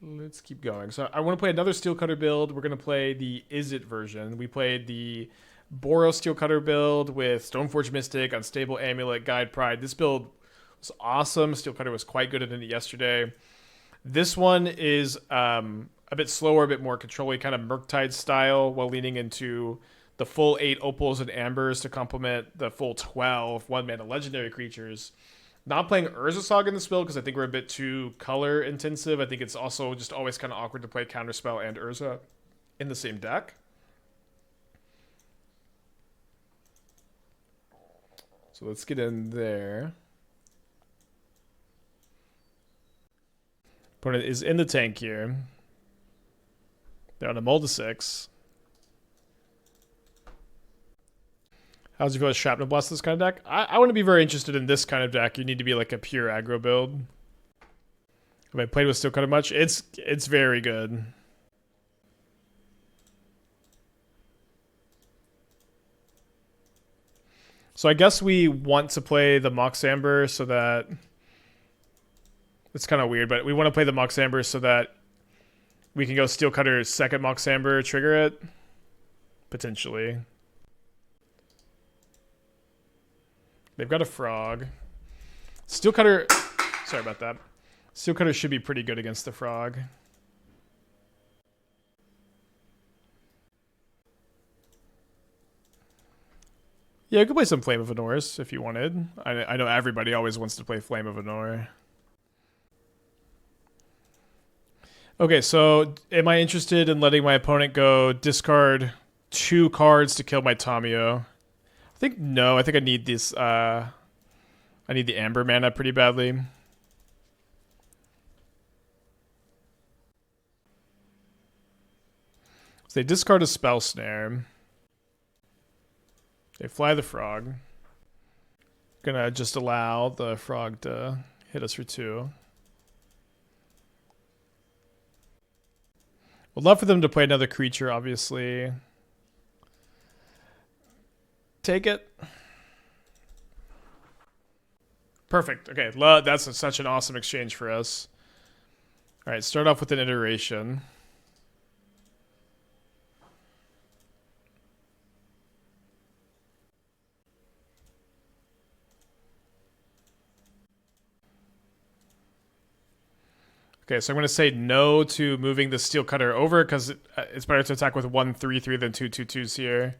let's keep going. So I want to play another Steelcutter build. We're going to play the Izzet version. We played the Boros Steelcutter build with Stoneforge Mystic, Unstable Amulet, Guide Pride. This build was awesome. Steelcutter was quite good at it yesterday. This one is a bit slower, a bit more control-y, kind of Murktide style, while leaning into the full 8 Opals and Ambers to complement the full 12 one-mana legendary creatures. Not playing Urzasog in this build because I think we're a bit too color intensive. I think it's also just always kind of awkward to play Counterspell and Urza in the same deck. So let's get in there. Opponent is in the tank here. They're on a Mold to 6. How's you feel with Shrapnel Blast this kind of deck? I want to be very interested in this kind of deck. You need to be like a pure aggro build. Have I played with Steelcutter much? It's very good. So I guess we want to play the Mox Amber so that... It's kind of weird, but we want to play the Mox Amber so that we can go Steelcutter's second Mox Amber, trigger it. Potentially. They've got a frog. Steelcutter... Sorry about that. Steelcutter should be pretty good against the frog. Yeah, you could play some Flame of Anors if you wanted. I know everybody always wants to play Flame of Anor. Okay, so am I interested in letting my opponent go discard 2 cards to kill my Tamiyo? I think no. I think I need this. I need the Amber mana pretty badly. So they discard a Spell Snare. They fly the frog. Gonna just allow the frog to hit us for 2. Would love for them to play another creature, obviously. Take it. Perfect. Okay, that's such an awesome exchange for us. All right, start off with an iteration. Okay, so I'm going to say no to moving the Steelcutter over because it's better to attack with 1/3/3 than 2/2/2s here.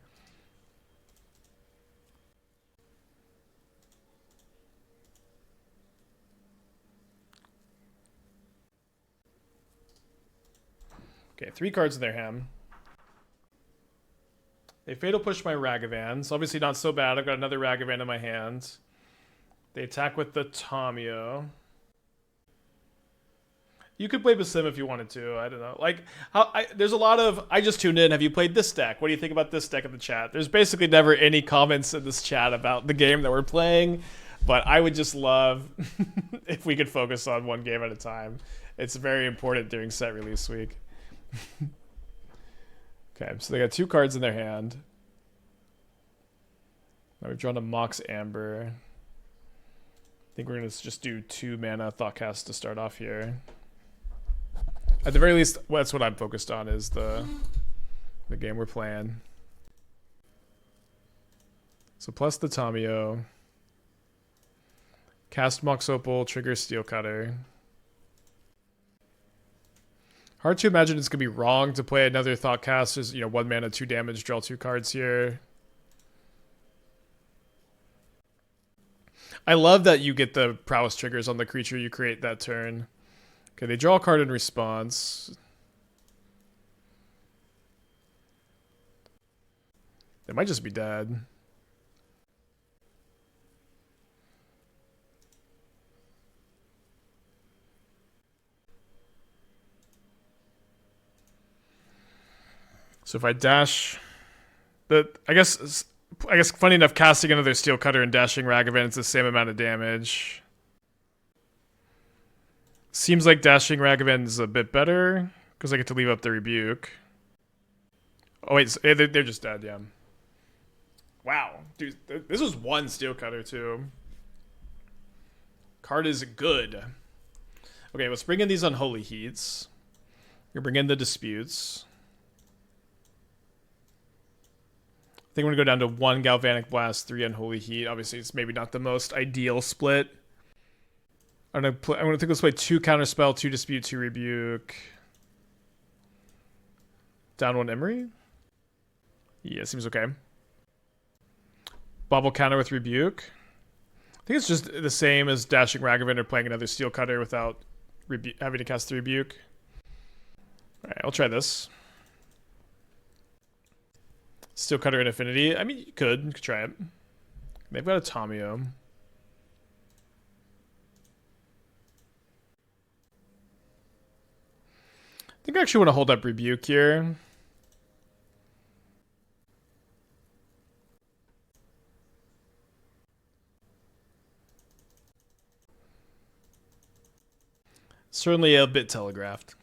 Okay, 3 cards in their hand. They Fatal Push my Ragavan. It's obviously not so bad. I've got another Ragavan in my hand. They attack with the Tamiyo. You could play Basim if you wanted to. I don't know. Like, there's a lot of... I just tuned in. Have you played this deck? What do you think about this deck in the chat? There's basically never any comments in this chat about the game that we're playing. But I would just love if we could focus on one game at a time. It's very important during set release week. Okay, so they got 2 cards in their hand. Now we've drawn a Mox Amber. I think we're going to just do 2 mana Thoughtcast to start off here. At the very least, well, that's what I'm focused on, is the game we're playing. So plus the Tamiyo. Cast Mox Opal, trigger Steelcutter. Hard to imagine it's going to be wrong to play another Thoughtcast. There's, 1 mana, 2 damage, draw 2 cards here. I love that you get the prowess triggers on the creature you create that turn. Okay, they draw a card in response. They might just be dead. So if I dash... I guess funny enough, casting another Steelcutter and dashing Ragavan is the same amount of damage. Seems like dashing Ragavan is a bit better because I get to leave up the Rebuke. Oh wait, they're just dead, yeah. Wow, dude, this was 1 Steelcutter too. Card is good. Okay, let's bring in these Unholy Heats. We're gonna bring in the disputes. I think we're gonna go down to 1 Galvanic Blast, 3 Unholy Heat. Obviously, it's maybe not the most ideal split. I'm gonna think let's play 2 Counterspell, 2 Dispute, 2 Rebuke. Down 1 Emry? Yeah, seems okay. Bauble counter with Rebuke. I think it's just the same as dashing Ragavan or playing another Steelcutter without having to cast the Rebuke. Alright, I'll try this. Steelcutter in Affinity. I mean, you could try it. They've got a Tamiyo. I think I actually want to hold up Rebuke here. Certainly a bit telegraphed.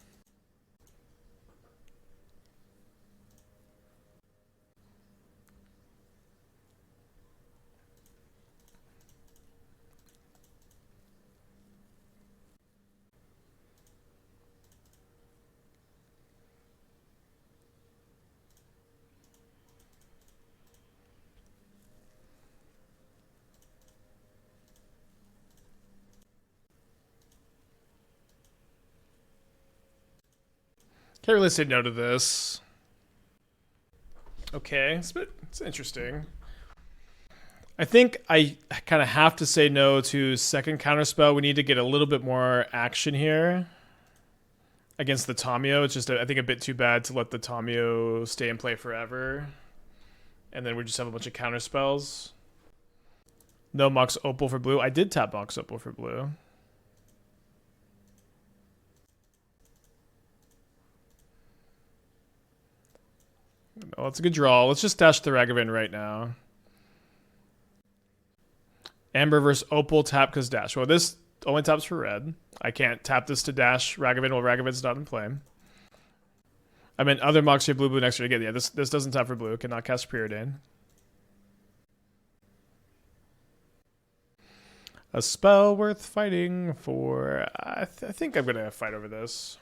Can't really say no to this. Okay, it's interesting. I think I kind of have to say no to second Counterspell. We need to get a little bit more action here against the Tamiyo. It's just, I think, a bit too bad to let the Tamiyo stay in play forever. And then we just have a bunch of Counterspells. No Mox Opal for blue. I did tap Mox Opal for blue. Oh, it's a good draw. Let's just dash the Ragavan right now. Amber versus Opal, tap because dash. Well, this only taps for red. I can't tap this to dash Ragavan while Ragavan's not in play. I meant other Mox blue next to it again. Yeah, this doesn't tap for blue. Cannot cast Preordain. A spell worth fighting for. I think I'm gonna fight over this.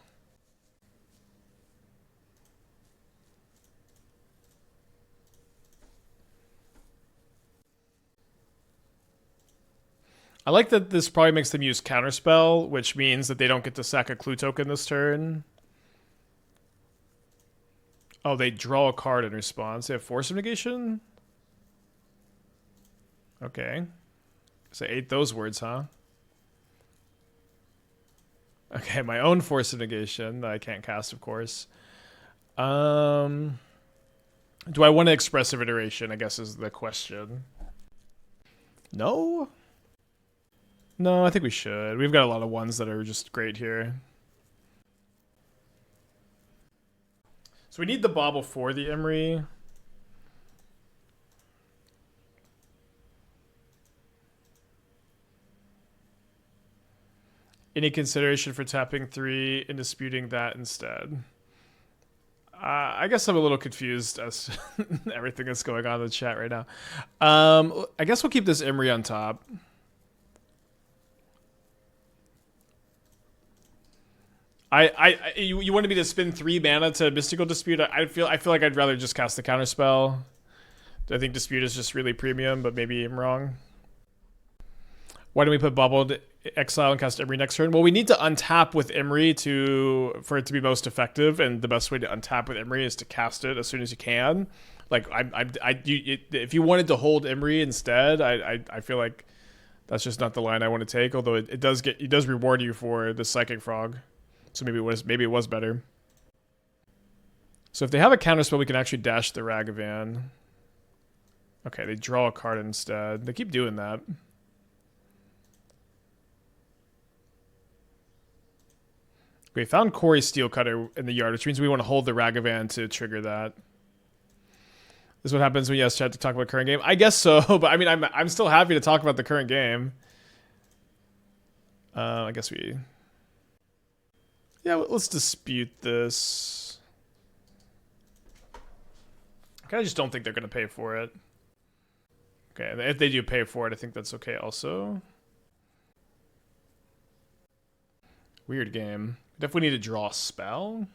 I like that this probably makes them use Counterspell, which means that they don't get to sack a clue token this turn. Oh, they draw a card in response. They have Force of Negation? Okay. So I ate those words, huh? Okay, my own Force of Negation that I can't cast, of course. Do I want an Expressive Iteration, I guess is the question. No? No, I think we should. We've got a lot of ones that are just great here. So we need the Bauble for the Emry. Any consideration for tapping 3 and disputing that instead? I guess I'm a little confused as to everything that's going on in the chat right now. I guess we'll keep this Emry on top. You wanted me to spend 3 mana to Mystical Dispute? I feel like I'd rather just cast the Counterspell. I think Dispute is just really premium, but maybe I'm wrong. Why don't we put Bauble to exile and cast Emry next turn? Well, we need to untap with Emry for it to be most effective, and the best way to untap with Emry is to cast it as soon as you can. Like if you wanted to hold Emry instead, I feel like that's just not the line I want to take. Although it does reward you for the Psychic Frog. So maybe it was better. So if they have a Counterspell, we can actually dash the Ragavan. Okay, they draw a card instead. They keep doing that. We found Cori-Steel Cutter in the yard, which means we want to hold the Ragavan to trigger that. This is what happens when you ask chat to talk about current game. I guess so, but I mean, I'm still happy to talk about the current game. I guess we... Yeah, let's dispute this. I just don't think they're going to pay for it. Okay, if they do pay for it, I think that's okay also. Weird game. Definitely need to draw a spell.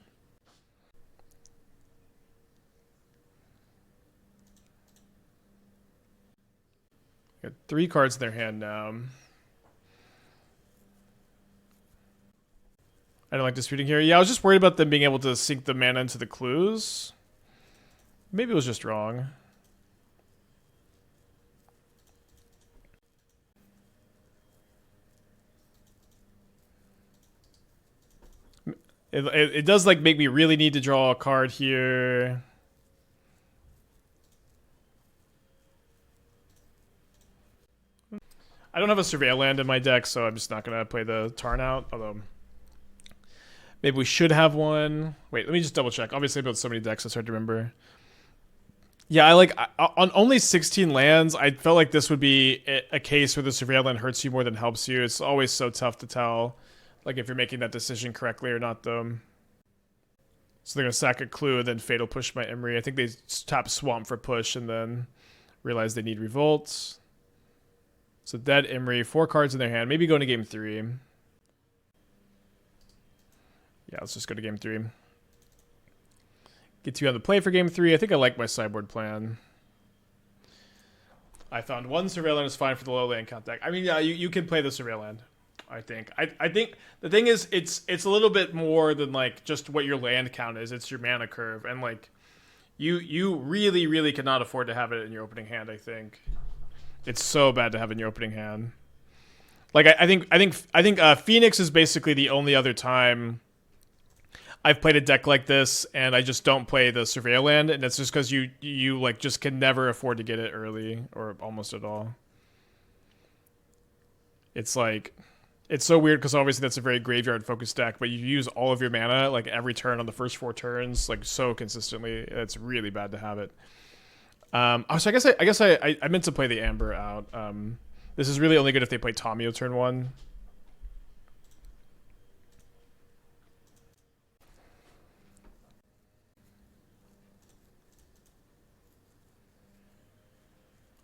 Got 3 cards in their hand now. I don't like disputing here. Yeah, I was just worried about them being able to sink the mana into the clues. Maybe it was just wrong. It does like make me really need to draw a card here. I don't have a Surveil land in my deck, so I'm just not going to play the Tarn out. Although, maybe we should have one. Wait, let me just double check. Obviously, I built so many decks, it's hard to remember. Yeah, on only 16 lands, I felt like this would be a case where the Surveil land hurts you more than helps you. It's always so tough to tell, like, if you're making that decision correctly or not, though. So they're going to sack a clue and then Fatal push my Emry. I think they tap Swamp for push and then realize they need Revolt. So dead Emry, 4 cards in their hand. Maybe go to game 3. Yeah, let's just go to game 3. Get 2 on the play for game 3. I think I like my sideboard plan. I found 1 Surveillance is fine for the low land count deck. I mean, yeah, you can play the Surveillance. I think. I think the thing is, it's a little bit more than like just what your land count is. It's your mana curve, and like you really cannot afford to have it in your opening hand. I think it's so bad to have it in your opening hand. Like I think Phoenix is basically the only other time I've played a deck like this, and I just don't play the Surveil land, and it's just because you like just can never afford to get it early or almost at all. It's like. It's so weird because obviously that's a very graveyard focused deck, but you use all of your mana like every turn on the first 4 turns like so consistently. It's really bad to have it. So I guess I meant to play the Amber out. This is really only good if they play Tamiyo turn 1.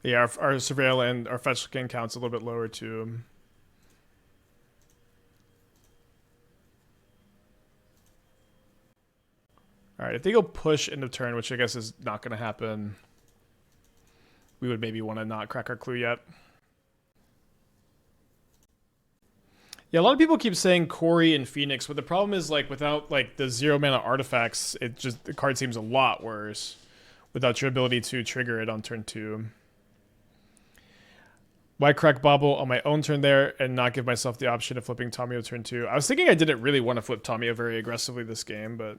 Yeah, our Surveil and our fetch can counts a little bit lower too. Alright, if they go push end of turn, which I guess is not going to happen, we would maybe want to not crack our clue yet. Yeah, a lot of people keep saying Cori and Phoenix, but the problem is like without like the 0 mana artifacts, the card seems a lot worse without your ability to trigger it on turn 2. Why crack Bauble on my own turn there and not give myself the option of flipping Tamiyo turn 2? I was thinking I didn't really want to flip Tamiyo very aggressively this game, but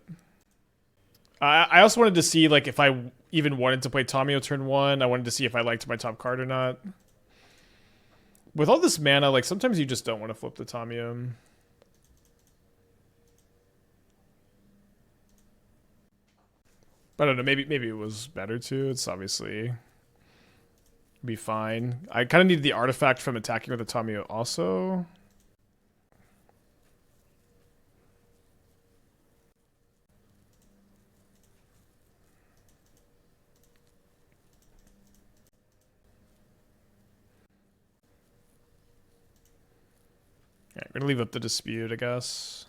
I also wanted to see like if I even wanted to play Tamiyo turn 1. I wanted to see if I liked my top card or not. With all this mana, like sometimes you just don't want to flip the Tamiyo. But I don't know, maybe it was better to. It's obviously be fine. I kind of needed the artifact from attacking with the Tamiyo also. Yeah, we're gonna leave up the dispute, I guess.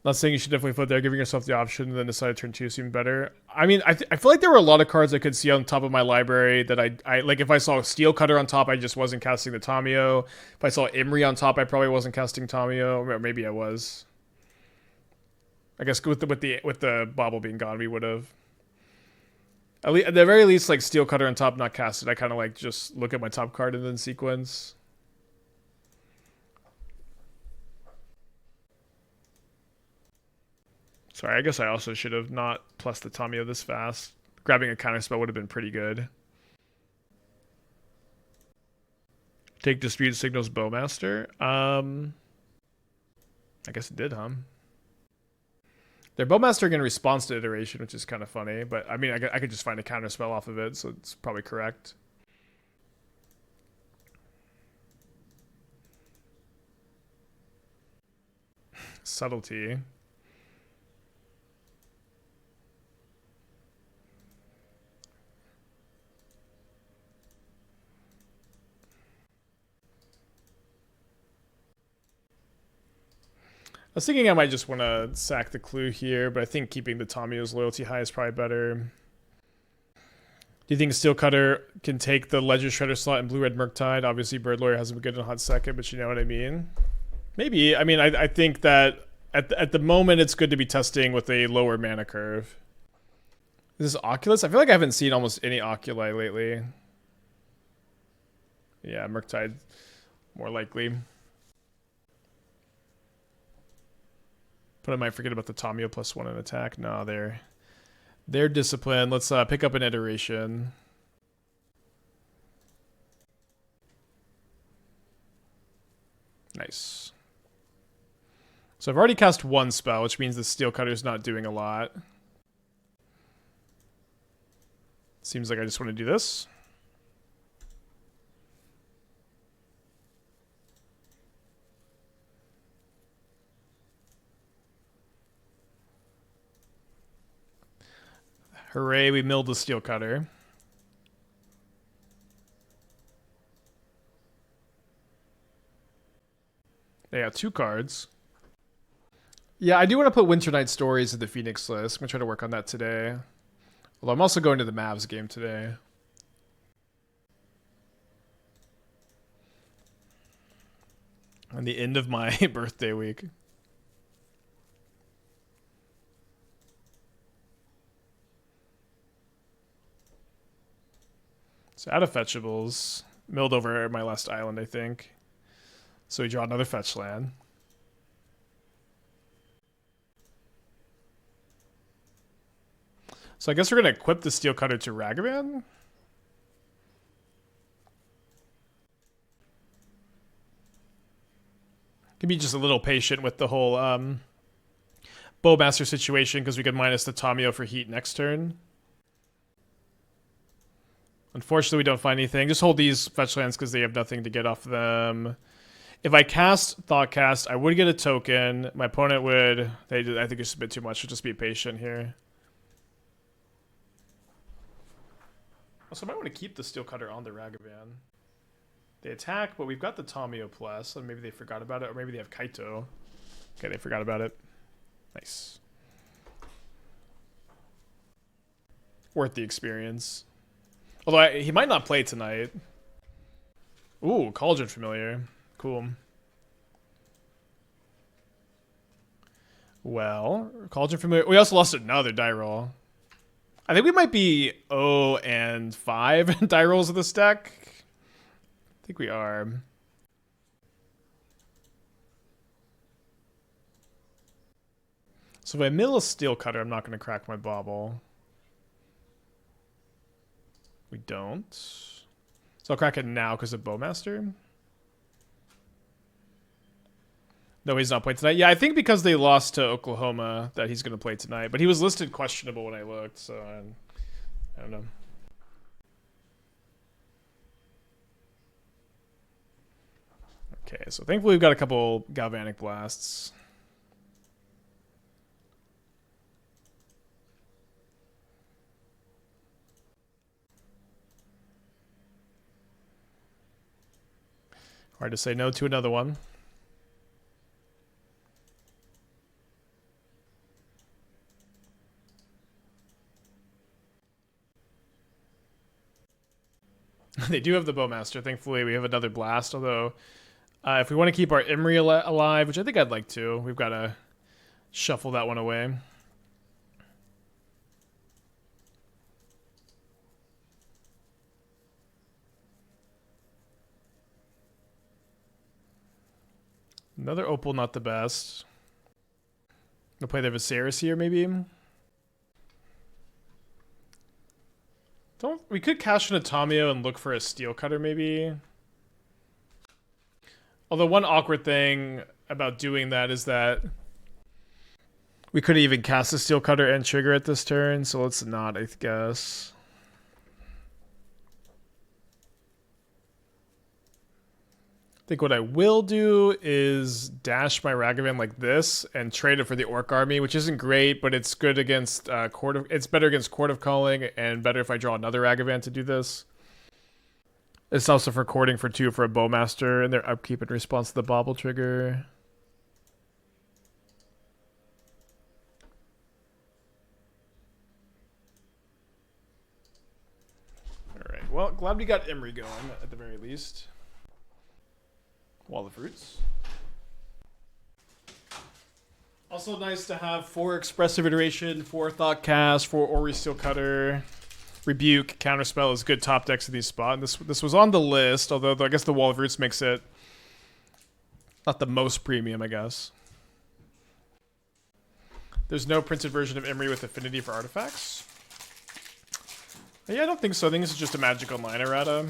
Not saying you should definitely flip there, giving yourself the option and then decide turn 2 seemed better. I mean, I feel like there were a lot of cards I could see on top of my library that I like. If I saw Steelcutter on top, I just wasn't casting the Tamiyo. If I saw Emry on top, I probably wasn't casting Tamiyo. Or maybe I was. I guess with the Bauble being gone, we would have. At the very least, like Steelcutter on top, not casted. I kind of like just look at my top card and then sequence. Sorry, I guess I also should have not plus the Tamiyo this fast. Grabbing a counterspell would have been pretty good. Take Dispute Signals Bowmaster. I guess it did, huh? Their Bowmaster can respond to iteration, which is kind of funny. But I mean, I could just find a counterspell off of it, so it's probably correct. Subtlety. I was thinking I might just want to sack the clue here, but I think keeping the Tamiyo's loyalty high is probably better. Do you think Steelcutter can take the Ledger Shredder slot in Blue-Red Murktide? Obviously, Bird Lawyer hasn't been good in a hot second, but you know what I mean? Maybe. I mean, I think that at the moment, it's good to be testing with a lower mana curve. Is this Oculus? I feel like I haven't seen almost any Oculi lately. Yeah, Murktide, more likely. But I might forget about the Tamiyo +1 in attack. No, they're disciplined. Let's pick up an iteration. Nice. So I've already cast one spell, which means the Steelcutter is not doing a lot. Seems like I just want to do this. Hooray, we milled the Steelcutter. They got 2 cards. Yeah, I do want to put Winter Night Stories in the Phoenix list. I'm going to try to work on that today. Although I'm also going to the Mavs game today. On the end of my birthday week. So out of fetchables. Milled over my last island, I think. So we draw another fetch land. So I guess we're going to equip the Steelcutter to Ragavan. Can be just a little patient with the whole Bowmaster situation because we could minus the Tamiyo for heat next turn. Unfortunately, we don't find anything. Just hold these fetch lands because they have nothing to get off them. If I cast Thoughtcast, I would get a token. My opponent would... I think it's a bit too much. So just be patient here. Also, I might want to keep the Steelcutter on the Ragavan. They attack, but we've got the Tamiyo plus, so maybe they forgot about it, or maybe they have Kaito. Okay, they forgot about it. Nice. Worth the experience. Although he might not play tonight. Ooh, Cauldron Familiar. Cool. Well, Cauldron Familiar. We also lost another die roll. I think we might be 0-5 die rolls of this deck. I think we are. So if I mill a Steelcutter, I'm not going to crack my Bauble. We don't. So I'll crack it now because of Bowmaster. No, he's not playing tonight. Yeah, I think because they lost to Oklahoma that he's going to play tonight. But he was listed questionable when I looked, so I don't know. Okay, so thankfully we've got a couple Galvanic Blasts. Hard to say no to another one. They do have the Bowmaster. Thankfully, we have another Blast. Although, if we want to keep our Emry alive, which I think I'd like to, we've got to shuffle that one away. Another Opal, not the best. We'll play the Viserys here, maybe. We could cash in a Tamiyo and look for a Steelcutter, maybe. Although one awkward thing about doing that is that we couldn't even cast a Steelcutter and trigger it this turn, so let's not, I guess. I think what I will do is dash my Ragavan like this and trade it for the Orc Army, which isn't great, but it's good against it's better against Court of Calling and better if I draw another Ragavan to do this. It's also for courting for 2 for a Bowmaster and their upkeep in response to the Bauble trigger. glad we got Emry going at the very least. Wall of Roots. Also nice to have 4 Expressive Iteration, 4 Thoughtcast, 4 Cori-Steel Cutter. Rebuke, Counterspell is good top decks in these spots. This was on the list, although I guess the Wall of Roots makes it not the most premium, I guess. There's no printed version of Emry with affinity for artifacts. Yeah, I don't think so. I think this is just a Magic Online errata.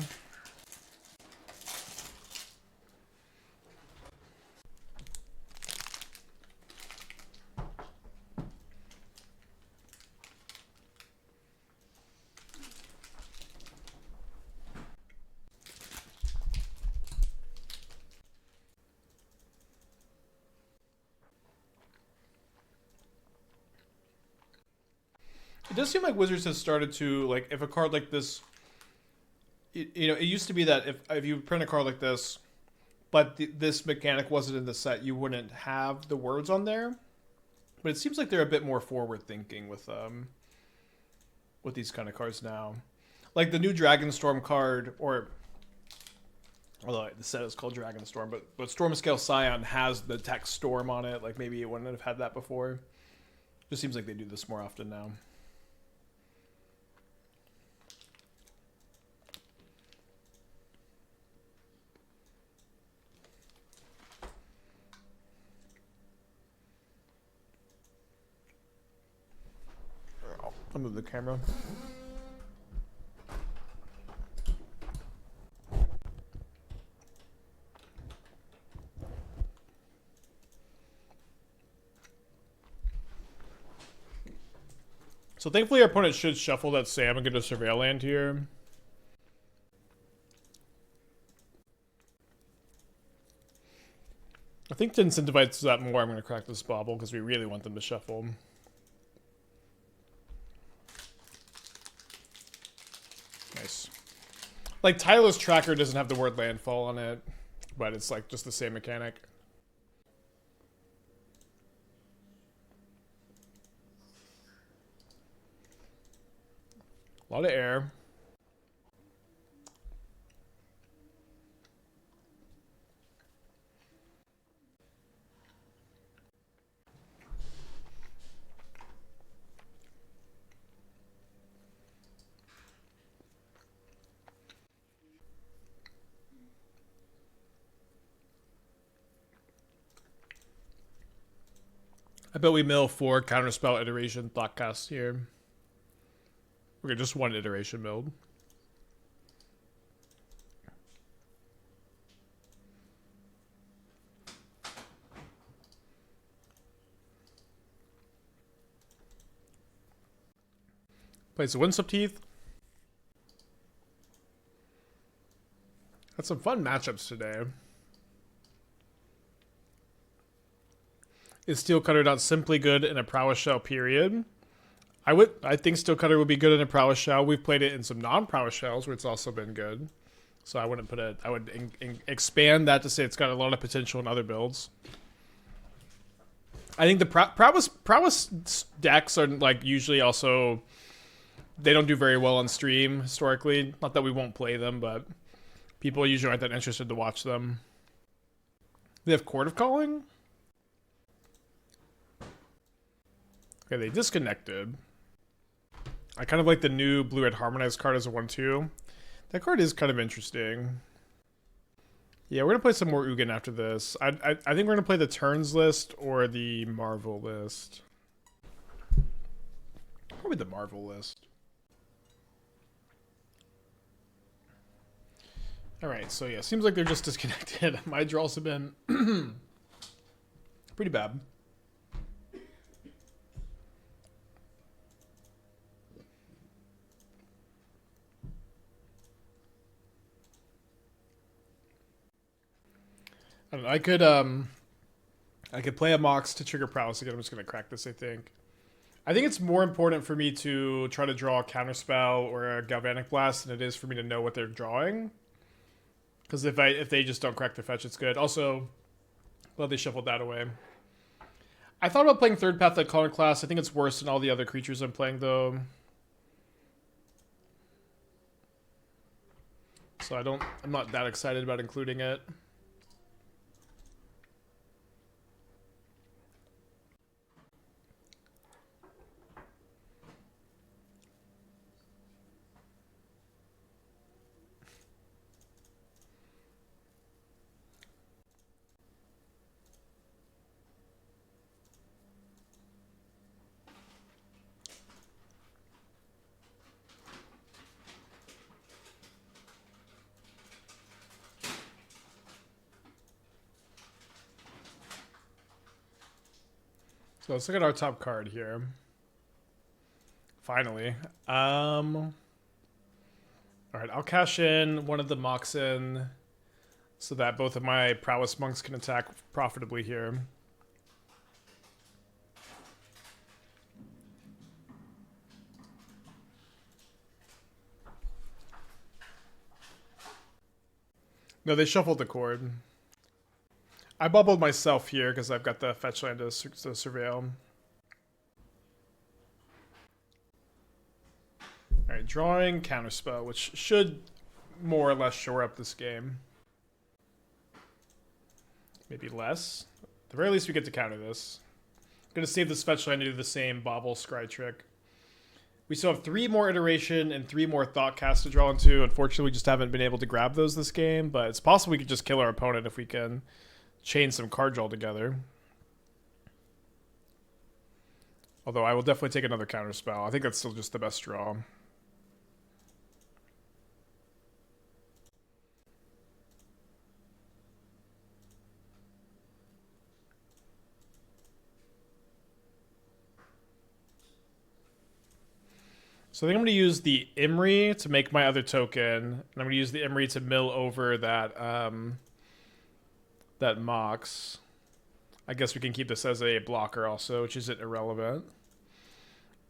It does seem like Wizards has started to, like, if a card like this, you know, it used to be that if you print a card like this, but this mechanic wasn't in the set, you wouldn't have the words on there. But it seems like they're a bit more forward thinking with these kind of cards now. Like the new Dragonstorm card, or although the set is called Dragonstorm, but Stormscale Scion has the text Storm on it. Like maybe it wouldn't have had that before. Just seems like they do this more often now. I'll move the camera. So thankfully our opponent should shuffle that Sam and get a Surveil land here. I think to incentivize that more, I'm going to crack this Bauble because we really want them to shuffle. Nice. Like, Tyler's Tracker doesn't have the word landfall on it, but it's like just the same mechanic. A lot of air. I bet we mill 4 Counterspell Iteration Thoughtcast here. Okay, just 1 iteration build. Plays the Windswept Heath. Had some fun matchups today. Is Steelcutter not simply good in a Prowess Shell period? I think Steelcutter would be good in a Prowess Shell. We've played it in some non-Prowess Shells where it's also been good. So I wouldn't put it, I would expand that to say it's got a lot of potential in other builds. I think the Prowess decks are like usually also, they don't do very well on stream historically. Not that we won't play them, but people usually aren't that interested to watch them. They have Court of Calling? Okay, they disconnected. I kind of like the new Blue-Red Harmonized card as a 1/2. That card is kind of interesting. Yeah, we're going to play some more Ugin after this. I think we're going to play the Turns list or the Marvel list. Probably the Marvel list. Alright, so yeah, seems like they're just disconnected. My draws have been pretty bad. I don't know, I could play a Mox to trigger Prowess again. I'm just going to crack this, I think. I think it's more important for me to try to draw a Counterspell or a Galvanic Blast than it is for me to know what they're drawing. Because if they just don't crack their fetch, it's good. Also, well, they shuffled that away. I thought about playing Third Path like Color Class. I think it's worse than all the other creatures I'm playing, though. So I'm not that excited about including it. So let's look at our top card here. Finally. Alright, I'll cash in one of the Moxen so that both of my prowess monks can attack profitably here. No, they shuffled the cord. I bubbled myself here because I've got the fetch land to surveil. Alright, drawing Counterspell, which should more or less shore up this game. Maybe less. At the very least, we get to counter this. I'm going to save this fetch land to do the same Bauble scry trick. We still have 3 more Iteration and 3 more Thoughtcast to draw into. Unfortunately, we just haven't been able to grab those this game, but it's possible we could just kill our opponent if we can chain some card draw together. Although I will definitely take another Counterspell. I think that's still just the best draw. So I think I'm going to use the Emry to make my other token, and I'm going to use the Emry to mill over that that Mox. I guess we can keep this as a blocker also, which isn't irrelevant.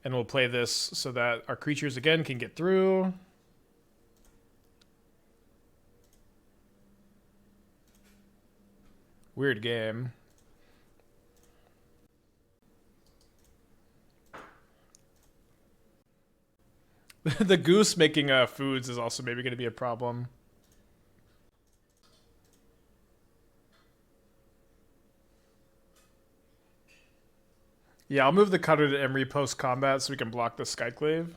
And we'll play this so that our creatures again can get through. Weird game. The goose making foods is also maybe going to be a problem. Yeah, I'll move the cutter to Emry post-combat so we can block the Skyclave.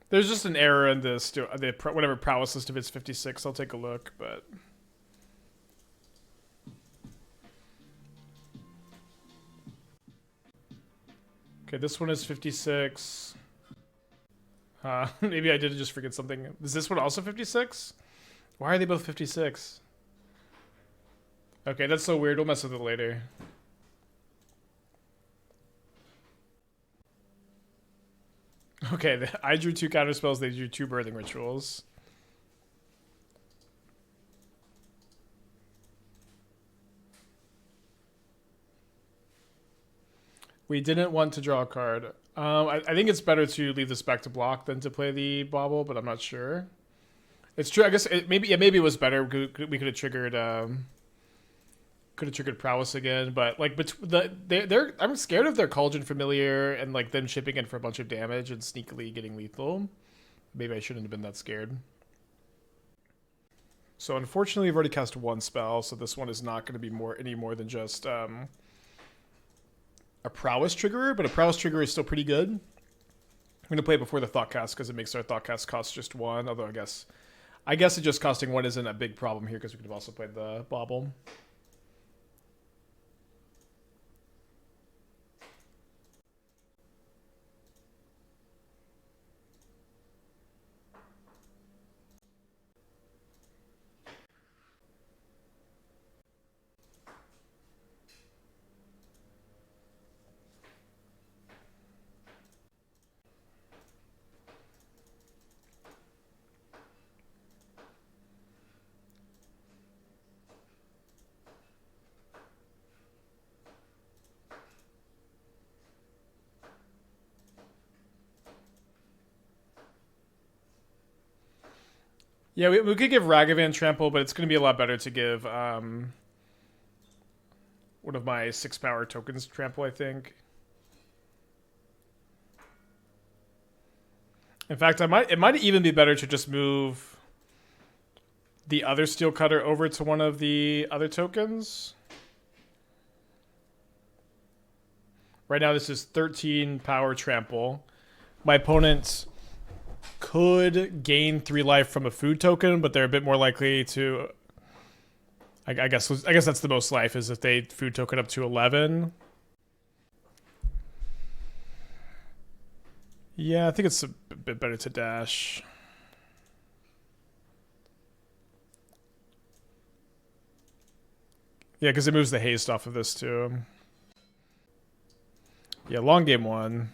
There's just an error in this. Whatever prowess list, if it's 56, I'll take a look, but... Okay, this one is 56. Maybe I did just forget something. Is this one also 56? Why are they both 56? Okay, that's so weird. We'll mess with it later. Okay, I drew 2 counterspells. They drew 2 birthing rituals. We didn't want to draw a card. I think it's better to leave this back to block than to play the Bauble, but I'm not sure. It's true. I guess maybe it was better. We could have triggered prowess again, but like I'm scared of their Cauldron Familiar and like them chipping in for a bunch of damage and sneakily getting lethal. Maybe I shouldn't have been that scared. So unfortunately, we've already cast 1 spell, so this one is not going to be any more than just a prowess triggerer, but a prowess triggerer is still pretty good. I'm going to play it before the Thoughtcast because it makes our Thoughtcast cost just 1, although I guess it just costing 1 isn't a big problem here because we could have also played the Bauble. Yeah, we could give Ragavan Trample, but it's going to be a lot better to give one of my 6-power tokens Trample, I think. In fact, it might even be better to just move the other Steelcutter over to one of the other tokens. Right now, this is 13 power trample. My opponent could gain 3 life from a food token, but they're a bit more likely to. I guess that's the most life, is if they food token up to 11. Yeah, I think it's a bit better to dash. Yeah, because it moves the haste off of this too. Yeah, long game 1.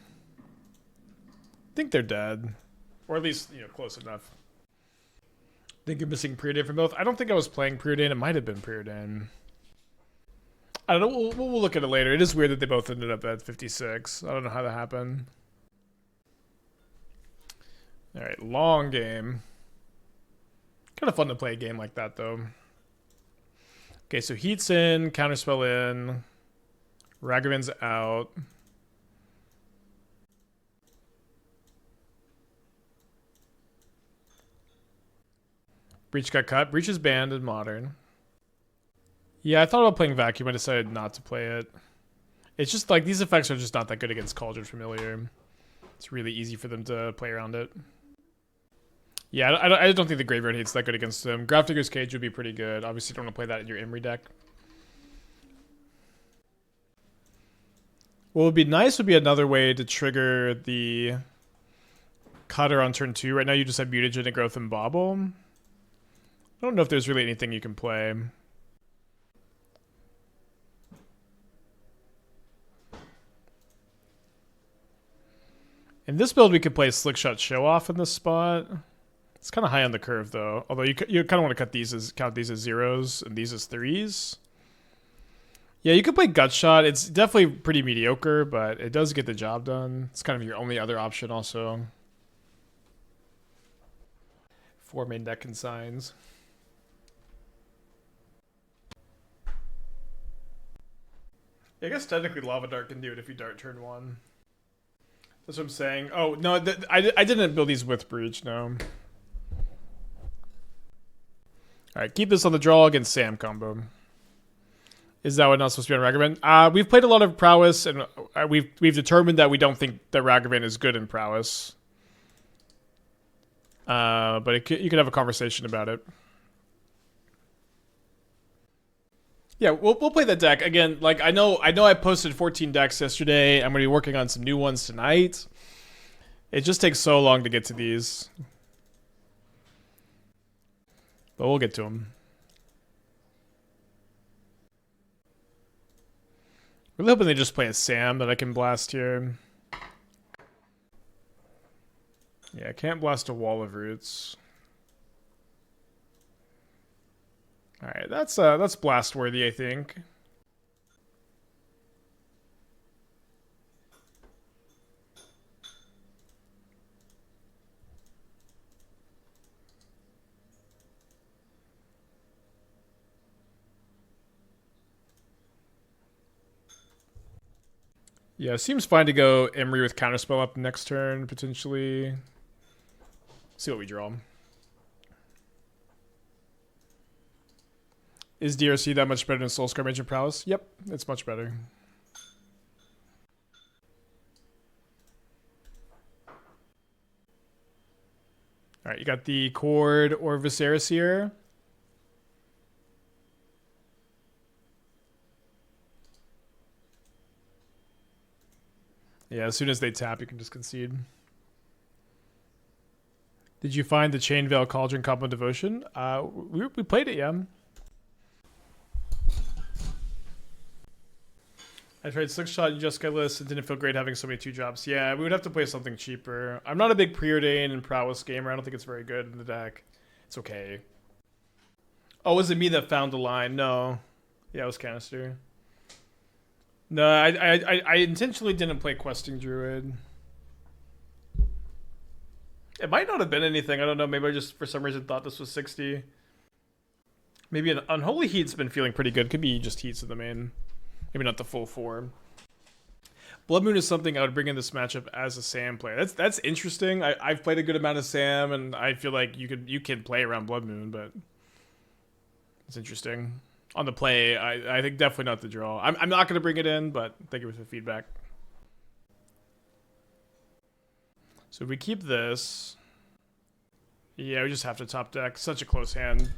I think they're dead. Or at least, close enough. I think you're missing Preordain from both. I don't think I was playing Preordain. It might have been Preordain. I don't know. We'll look at it later. It is weird that they both ended up at 56. I don't know how that happened. Alright, long game. Kind of fun to play a game like that, though. Okay, so Heat's in, Counterspell in, Ragavan's out. Breach got cut. Breach is banned in Modern. Yeah, I thought about playing Vacuum. I decided not to play it. It's just like these effects are just not that good against Cauldron Familiar. It's really easy for them to play around it. Yeah, I don't think the Graveyard Hate's that good against him. Grafdigger's Cage would be pretty good. Obviously, you don't want to play that in your Emry deck. What would be nice would be another way to trigger the Cutter on turn 2. Right now, you just have Mutagen, Growth, and Bauble. I don't know if there's really anything you can play. In this build, we could play Slickshot Show Off in this spot. It's kind of high on the curve, though. Although you kind of want to count these as 0s and these as 3s. Yeah, you could play Gutshot. It's definitely pretty mediocre, but it does get the job done. It's kind of your only other option, also. 4 main deck consigns. Yeah, I guess technically Lava Dart can do it if you dart turn 1. That's what I'm saying. Oh, no, I didn't build these with Breach, no. Alright, keep this on the draw against Sam combo. Is that what not supposed to be on Ragavan? We've played a lot of Prowess, and we've determined that we don't think that Ragavan is good in Prowess. But you could have a conversation about it. Yeah, we'll play that deck again. Like I know I posted 14 decks yesterday. I'm gonna be working on some new ones tonight. It just takes so long to get to these, but we'll get to them. Really hoping they just play a Sam that I can blast here. Yeah, I can't blast a Wall of Roots. Alright, that's blast worthy, I think. Yeah, it seems fine to go Emry with Counterspell up next turn, potentially. See what we draw. Is DRC that much better than Soulscar Mage and Prowess? Yep, it's much better. Alright, you got the Chord or Viserys here. Yeah, as soon as they tap, you can just concede. Did you find the Chain Veil Cauldron combo Devotion? We played it, yeah. I tried Slickshot and Just Get List. It didn't feel great having so many 2-drops. Yeah, we would have to play something cheaper. I'm not a big Preordain and Prowess gamer. I don't think it's very good in the deck. It's okay. Oh, was it me that found the line? No. Yeah, it was Canister. No, I intentionally didn't play Questing Druid. It might not have been anything. I don't know. Maybe I just, for some reason, thought this was 60. Maybe an Unholy Heat's been feeling pretty good. Could be just Heats in the main. Maybe not the full form. Blood Moon is something I would bring in this matchup as a Sam player. That's interesting. I've played a good amount of Sam, and I feel like you can play around Blood Moon, but it's interesting. On the play, I think definitely not the draw. I'm not going to bring it in, but thank you for the feedback. So if we keep this, yeah, we just have to top deck. Such a close hand.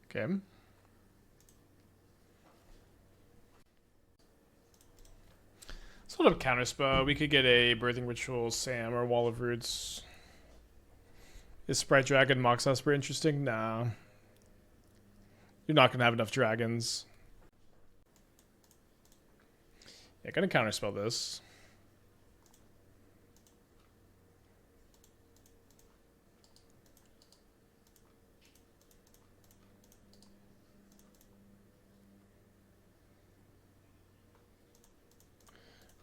Okay. Let's hold up Counterspell. We could get a Birthing Ritual, Sam, or Wall of Roots. Is Sprite Dragon Mox Esper interesting? Nah. You're not going to have enough dragons. Yeah, gonna Counterspell this.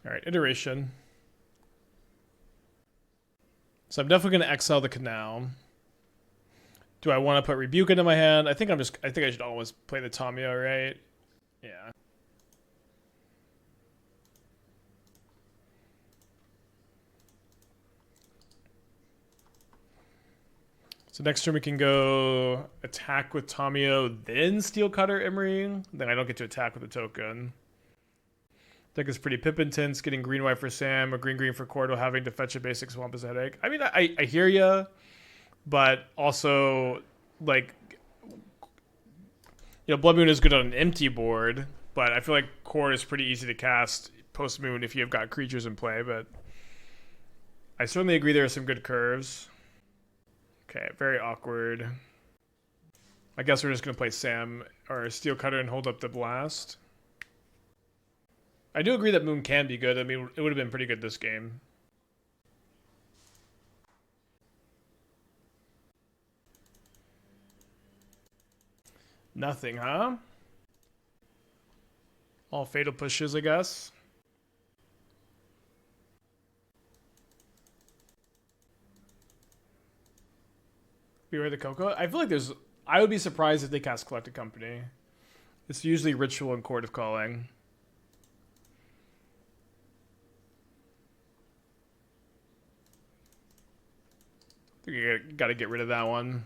Alright, Iteration. So I'm definitely going to exile the Canal. Do I want to put Rebuke into my hand? I think I should always play the Tamiyo, right? Yeah. So next turn we can go attack with Tamiyo, then Steelcutter Emry. Then I don't get to attack with the token. Deck is pretty pip intense, getting green white for Sam, or green for Cordo, having to fetch a basic swamp is a headache. I mean, I hear ya, but also, like, you know, Blood Moon is good on an empty board, but I feel like Cord is pretty easy to cast post Moon if you've got creatures in play, but I certainly agree there are some good curves. Okay, very awkward. I guess we're just going to play Sam or Steelcutter and hold up the Blast. I do agree that Moon can be good. I mean, it would have been pretty good this game. Nothing, huh? All fatal pushes, I guess. Beware the Cocoa. I feel like there's... I would be surprised if they cast Collected Company. It's usually Ritual and Court of Calling. You got to get rid of that one.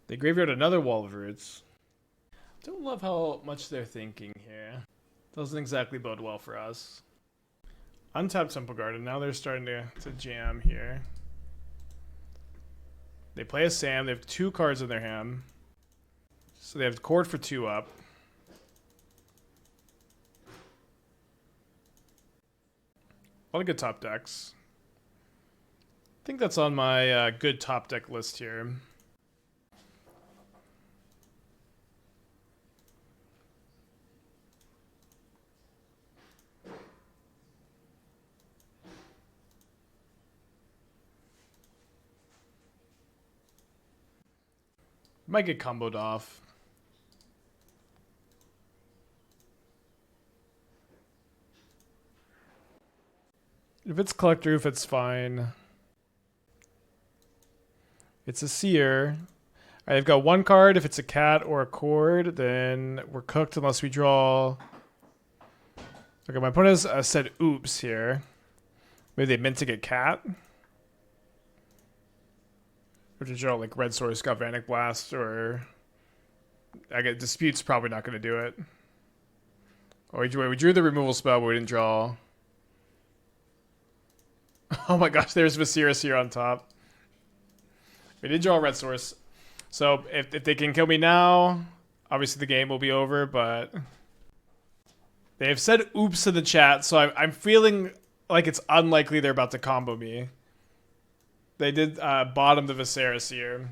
They graveyard another Wall of Roots. Don't love how much they're thinking here. Doesn't exactly bode well for us. Untapped Temple Garden. Now they're starting to jam here. They play a Sam. They have 2 cards in their hand. So they have Cord for 2 up. A lot of good top decks. I think that's on my good top deck list here. Might get comboed off. If it's Collect Roof, it's fine. It's a Seer. I've got 1 card. If it's a cat or a cord, then we're cooked unless we draw. Okay, my opponent has said oops here. Maybe they meant to get cat. Or to draw like Red Source, Galvanic Blast, or I get Dispute's probably not going to do it. Oh, we drew the removal spell, but we didn't draw. Oh my gosh, there's Viserys here on top. We did draw a Red Source. So if they can kill me now, obviously the game will be over, but they have said oops in the chat, so I'm feeling like it's unlikely they're about to combo me. They did bottom the Viserys here.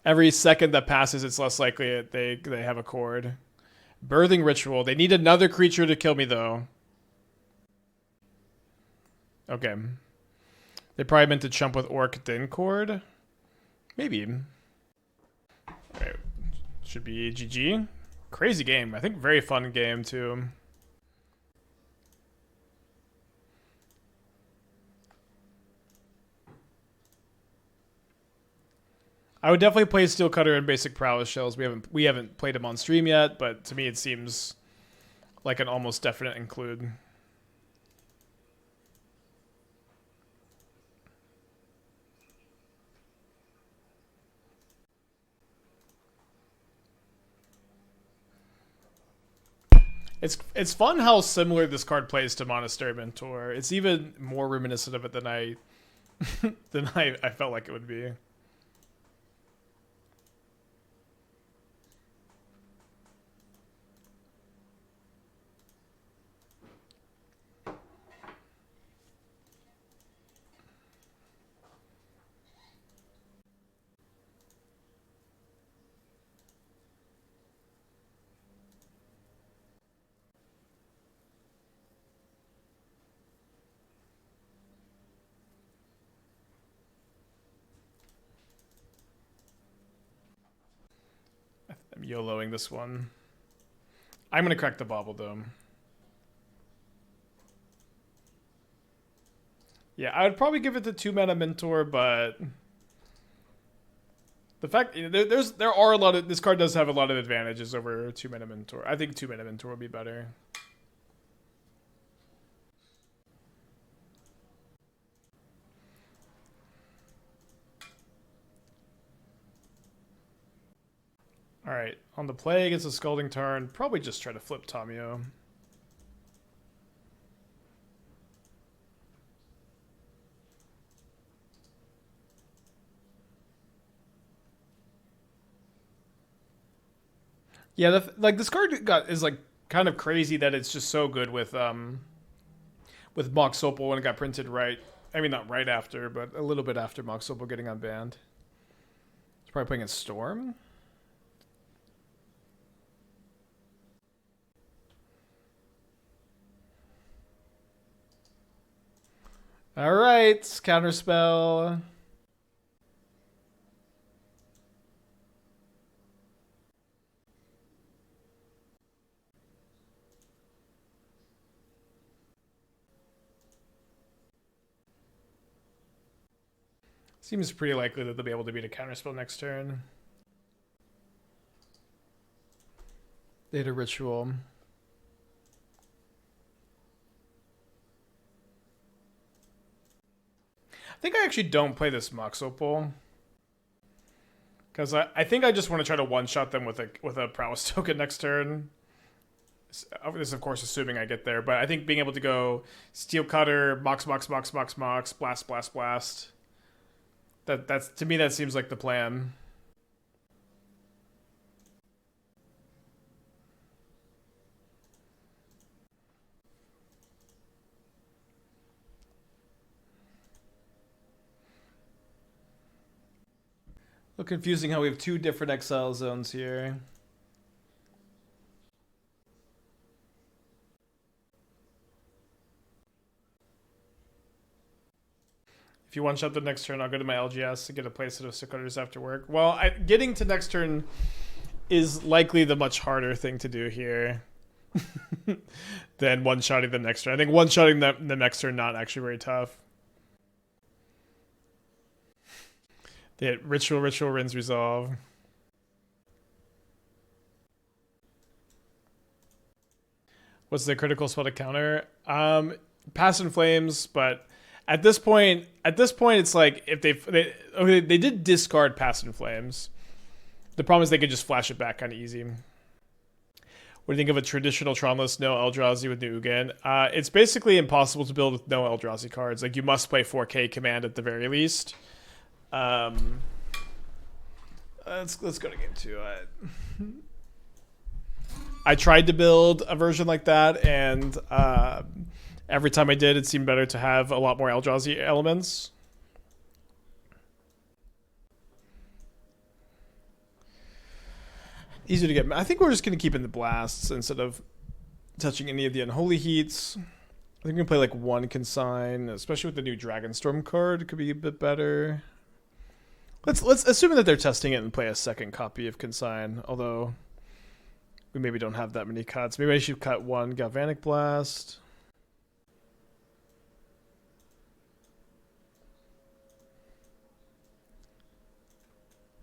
Every second that passes, it's less likely that they have a cord. Birthing Ritual. They need another creature to kill me, though. Okay. They probably meant to chump with Orc then Chord. Maybe. Alright. Should be GG. Crazy game. I think very fun game too. I would definitely play Steelcutter and basic prowess shells. We haven't played him on stream yet, but to me it seems like an almost definite include. It's fun how similar this card plays to Monastery Mentor. It's even more reminiscent of it than I felt like it would be. I'm YOLOing this one. I'm gonna crack the Bauble Dome. Yeah, I would probably give it the 2-mana Mentor, but the fact there are a lot of this card does have a lot of advantages over 2-mana Mentor. I think 2-mana Mentor would be better. Alright, on the play against a Scalding Tarn, probably just try to flip Tamiyo. Yeah, this card is like kind of crazy that it's just so good with Mox Opal when it got printed right. I mean, not right after, but a little bit after Mox Opal getting unbanned. It's probably playing a Storm. All right, Counterspell. Seems pretty likely that they'll be able to beat a Counterspell next turn. They had a Ritual. I think I actually don't play this Mox Opal. Because I think I just want to try to one-shot them with a Prowess token next turn. This is, of course, assuming I get there. But I think being able to go Steelcutter, Mox, Blast, Blast, Blast. That's to me, that seems like the plan. A little confusing how we have two different exile zones here. If you one-shot the next turn, I'll go to my LGS to get a playset of Steelcutters after work. Well, getting to next turn is likely the much harder thing to do here than one-shotting the next turn. I think one-shotting the next turn not actually very tough. They hit Ritual, Rinse, Resolve. What's the critical spell to counter? Past in Flames, but at this point, it's like if they did discard Past in Flames. The problem is they could just flash it back kind of easy. What do you think of a traditional Tronless no Eldrazi with New Ugin? It's basically impossible to build with no Eldrazi cards. Like you must play 4K Command at the very least. Let's go to game 2. I tried to build a version like that, and every time I did, it seemed better to have a lot more Eldrazi elements. Easier to get. I think we're just going to keep in the blasts instead of touching any of the Unholy Heats. I think we can play like one Consign, especially with the new Dragonstorm card. It could be a bit better. Let's assume that they're testing it and play a second copy of Consign, although we maybe don't have that many cuts. Maybe I should cut one Galvanic Blast.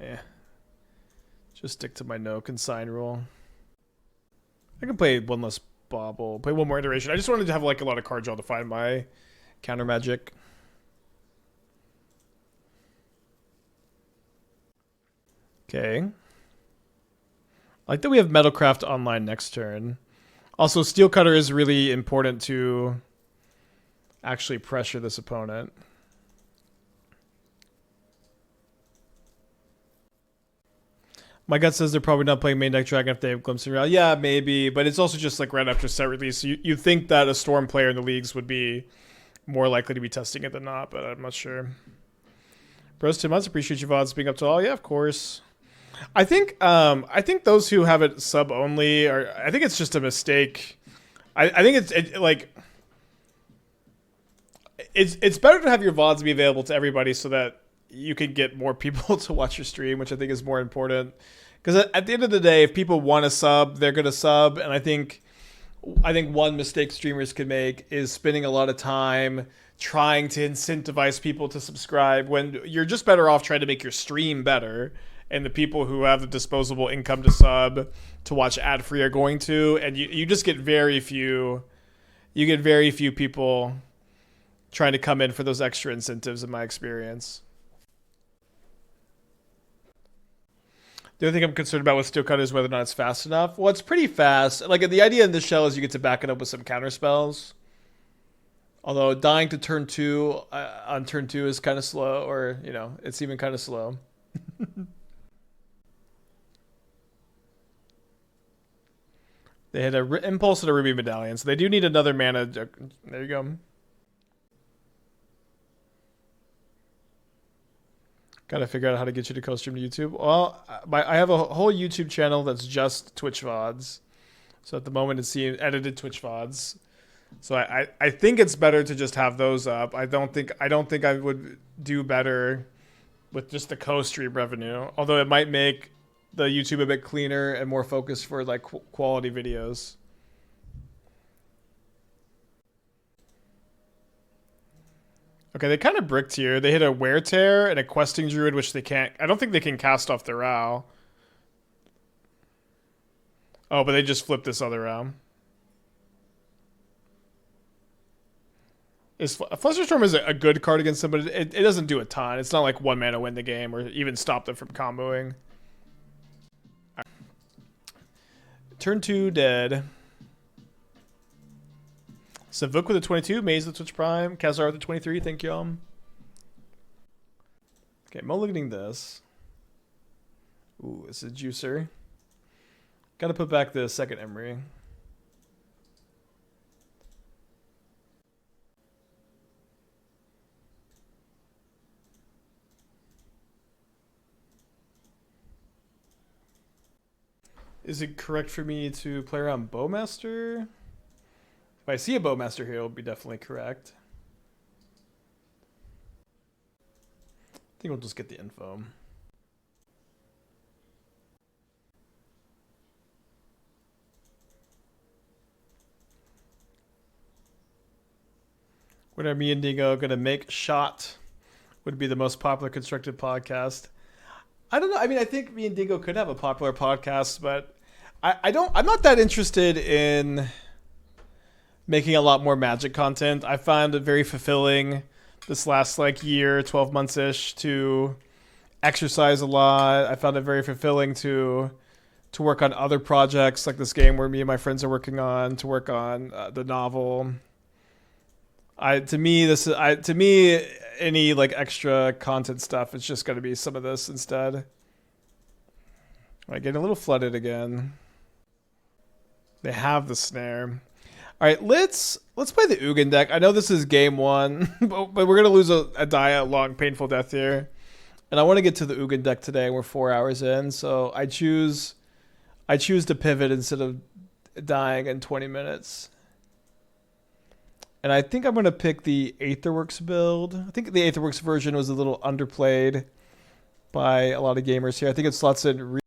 Yeah. Just stick to my no Consign rule. I can play one less Bauble, play one more iteration. I just wanted to have like a lot of card draw to find my counter magic. Okay. I like that we have Metalcraft online next turn. Also, Steelcutter is really important to actually pressure this opponent. My gut says they're probably not playing main deck Dragon if they have Glimpse of Reality. Yeah, maybe, but it's also just like right after set release. So you think that a Storm player in the leagues would be more likely to be testing it than not, but I'm not sure. Bros 2 months, appreciate you VODs being up to all. Yeah, of course. I think those who have it sub only are. I think it's just a mistake. I think it's better to have your VODs be available to everybody so that you can get more people to watch your stream, which I think is more important. Because at the end of the day, if people want to sub, they're going to sub. And I think one mistake streamers could make is spending a lot of time trying to incentivize people to subscribe when you're just better off trying to make your stream better. And the people who have the disposable income to sub to watch ad free are going to. And you just get very few. You get very few people trying to come in for those extra incentives, in my experience. The other thing I'm concerned about with Steelcutter is whether or not it's fast enough. Well, it's pretty fast. Like, the idea in this shell is you get to back it up with some counterspells. Although dying to turn 2 on turn 2 is kind of slow, or, you know, it's even kind of slow. They had an Impulse and a Ruby Medallion, so they do need another mana. There you go. Gotta figure out how to get you to co-stream to YouTube. Well, I have a whole YouTube channel that's just Twitch VODs. So at the moment it's seeing edited Twitch VODs. So I think it's better to just have those up. I don't think I would do better with just the co-stream revenue. Although it might make the YouTube a bit cleaner and more focused for like quality videos. Okay, they kind of bricked here. They hit a Wear Tear and a Questing Druid, which they can't. I don't think they can cast off their Owl. Oh, but they just flipped this other Owl. Flusterstorm is a good card against them, but it doesn't do a ton. It's not like 1 mana win the game or even stop them from comboing. Right. Turn 2 dead. Savuk with a 22, Maze with Twitch Prime, Kazar with a 23, thank y'all. Okay, mulliganing this. Ooh, this is a juicer. Gotta put back the second Emry. Is it correct for me to play around Bowmaster? If I see a Bowmaster here, it'll be definitely correct. I think we'll just get the info. When are me and Dingo gonna make Shot? Would be the most popular constructed podcast. I don't know. I mean, I think me and Dingo could have a popular podcast, but I'm not that interested in making a lot more Magic content. I found it very fulfilling this last like year, 12 months-ish, to exercise a lot. I found it very fulfilling to work on other projects like this game where me and my friends are working on, to work on the novel. To me, any like extra content stuff, it's just going to be some of this instead. All right, getting a little flooded again. They have the snare. All right, let's play the Ugin deck. I know this is game 1, but we're gonna lose a die a long, painful death here, and I want to get to the Ugin deck today. And we're 4 hours in, so I choose to pivot instead of dying in 20 minutes. And I think I'm going to pick the Aetherworks build. I think the Aetherworks version was a little underplayed by a lot of gamers here. I think it slots in